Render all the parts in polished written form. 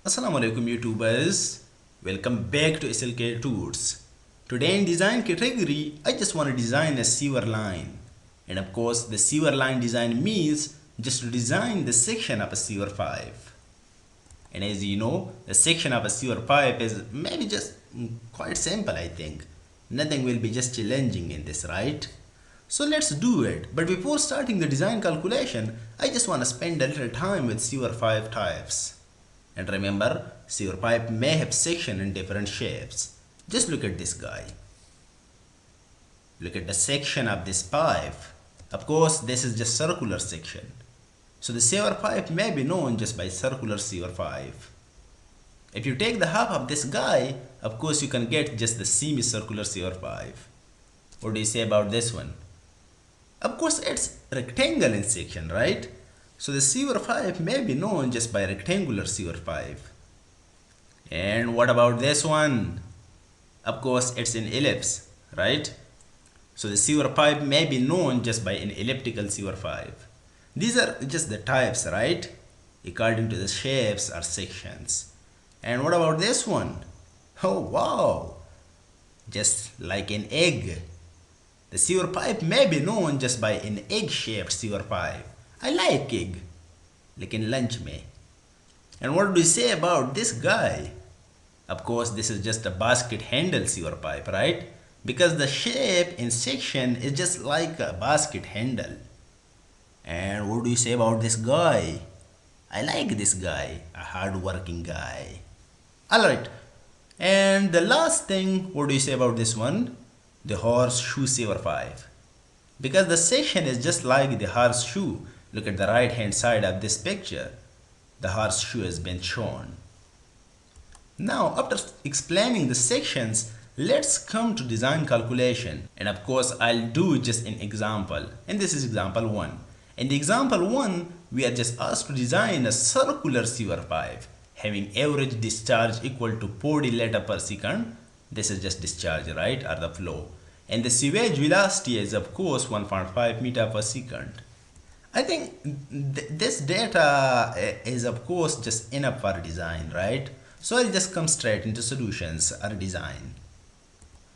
Assalamualaikum YouTubers, welcome back to SLK Tours. Today in design category, I just want to design a sewer line. And of course, the sewer line design means just to design the section of a sewer pipe. And as you know, the section of a sewer pipe is maybe just quite simple, I think. Nothing will be just challenging in this, right? So let's do it. But before starting the design calculation, I just want to spend a little time with sewer pipe types. And remember, sewer pipe may have section in different shapes. Just look at this guy. Look at the section of this pipe. Of course, this is just circular section. So the sewer pipe may be known just by circular sewer pipe. If you take the half of this guy, of course you can get just the semicircular sewer pipe. What do you say about this one? Of course, it's rectangle in section, right? So the sewer pipe may be known just by rectangular sewer pipe. And what about this one? Of course, it's an ellipse, right? So the sewer pipe may be known just by an elliptical sewer pipe. These are just the types, right? According to the shapes or sections. And what about this one? Oh wow! Just like an egg. The sewer pipe may be known just by an egg-shaped sewer pipe. I like egg, like in lunch में. And what do you say about this guy? Of course, this is just a basket handle sewer pipe, right? Because the shape in section is just like a basket handle. And what do you say about this guy? I like this guy, a hard-working guy. Alright, and the last thing, what do you say about this one? The horseshoe sewer pipe. Because the section is just like the horseshoe. Look at the right hand side of this picture. The horseshoe has been shown. Now, after explaining the sections, let's come to design calculation. And of course, I'll do just an example. And this is example 1. In the example 1, we are just asked to design a circular sewer pipe having average discharge equal to 40 liter per second. This is just discharge, right, or the flow. And the sewage velocity is of course 1.5 meter per second. I think this data is of course just enough for design, right? So I'll just come straight into solutions or design.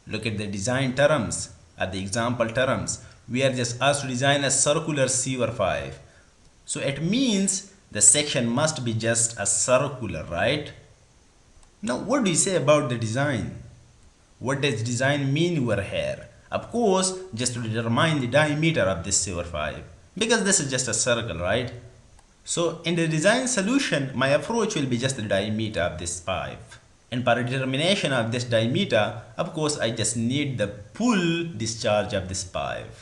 Look at the design terms, at the example terms. We are just asked to design a circular sewer pipe. So it means the section must be just a circular, right? Now what do you say about the design? What does design mean over here? Of course, just to determine the diameter of this sewer pipe. Because this is just a circle, right? So in the design solution, my approach will be just the diameter of this pipe. And for determination of this diameter, of course, I just need the pull discharge of this pipe.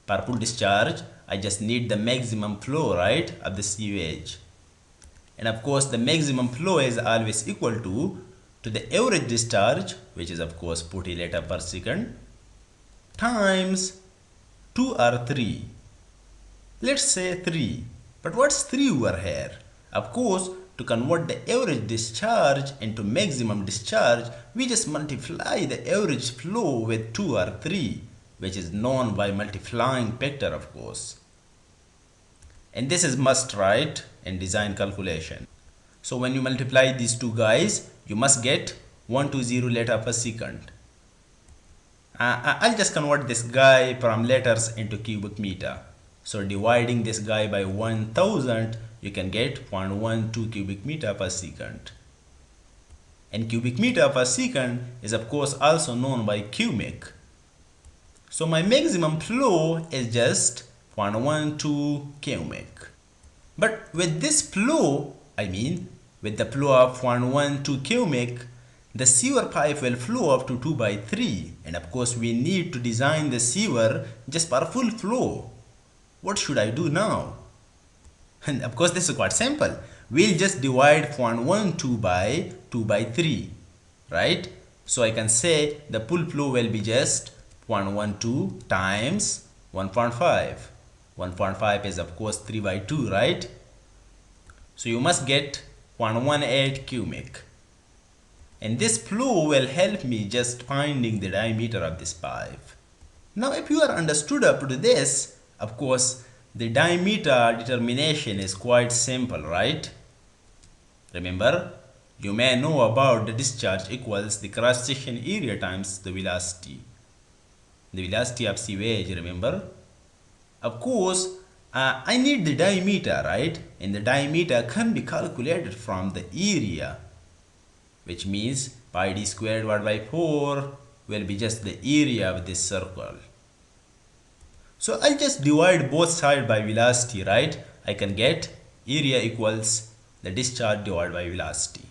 For pull discharge, I just need the maximum flow, right, of the sewage. And of course, the maximum flow is always equal to the average discharge, which is of course 40 liter per second, times 2 or 3. Let's say 3. But what's 3 over here? Of course, to convert the average discharge into maximum discharge, we just multiply the average flow with 2 or 3, which is known by multiplying factor, of course. And this is must, right, in design calculation. So when you multiply these two guys, you must get 120 liter per second. I'll just convert this guy from liters into cubic meter. So dividing this guy by 1000, you can get 0.12 cubic meter per second. And cubic meter per second is of course also known by cubic. So my maximum flow is just 0.12 cubic. But with this flow, with the flow of 0.12 cubic, the sewer pipe will flow up to 2 by 3. And of course, we need to design the sewer just for full flow. What should I do now? And of course, this is quite simple. We'll just divide 0.12 by 2 by 3, right? So I can say the full flow will be just 0.12 times 1.5. 1.5 is of course 3 by 2, right? So you must get 0.18 cubic. And this flow will help me just finding the diameter of this pipe. Now if you are understood up to this, of course the diameter determination is quite simple, right? Remember, you may know about the discharge equals the cross-section area times the velocity. The velocity of sewage, remember? Of course, I need the diameter, right? And the diameter can be calculated from the area, which means pi d squared divided by 4 will be just the area of this circle. So I'll just divide both sides by velocity, right? I can get area equals the discharge divided by velocity.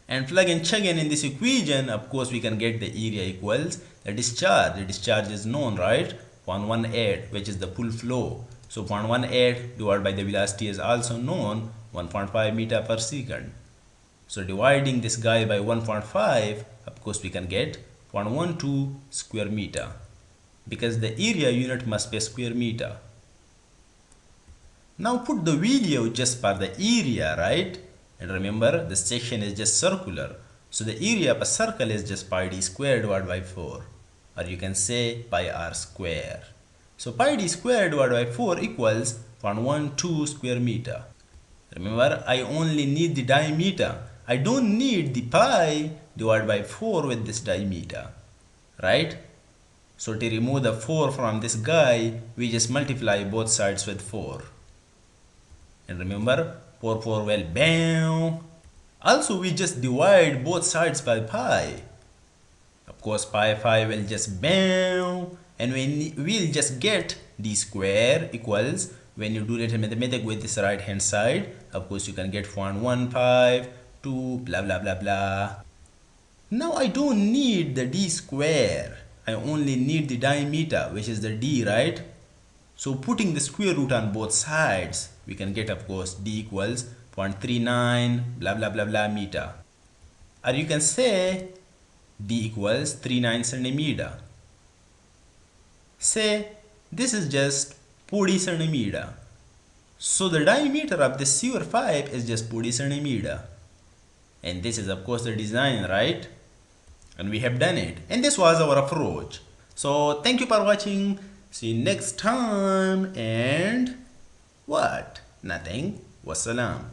And plug and check in this equation, of course we can get the area equals the discharge. The discharge is known, right? 0.18, which is the full flow. So 0.18 divided by the velocity is also known, 1.5 meter per second. So dividing this guy by 1.5, of course we can get 0.12 square meter, because the area unit must be square meter. Now put the value just for the area, right? And remember, the section is just circular. So the area of a circle is just pi d squared divided by 4. Or you can say pi r square. So pi d squared divided by 4 equals 0.12 square meter. Remember, I only need the diameter. I don't need the pi divided by 4 with this diameter, right? So to remove the 4 from this guy, we just multiply both sides with 4. And remember, 4 will bam. Also, we just divide both sides by pi. Of course, pi will just bam. And we'll just get d square equals, when you do little mathematics with this right hand side, of course you can get 0.15 to blah blah blah blah. Now I don't need the d square. I only need the diameter, which is the d, right? So putting the square root on both sides, we can get, of course, d equals 0.39 blah blah blah blah meter. Or you can say d equals 39 centimeter. Say this is just 40 centimeter. So the diameter of the sewer pipe is just 40 centimeter. And this is, of course, the design, right? And we have done it. And this was our approach. So thank you for watching. See you next time. And what? Nothing. Wassalam.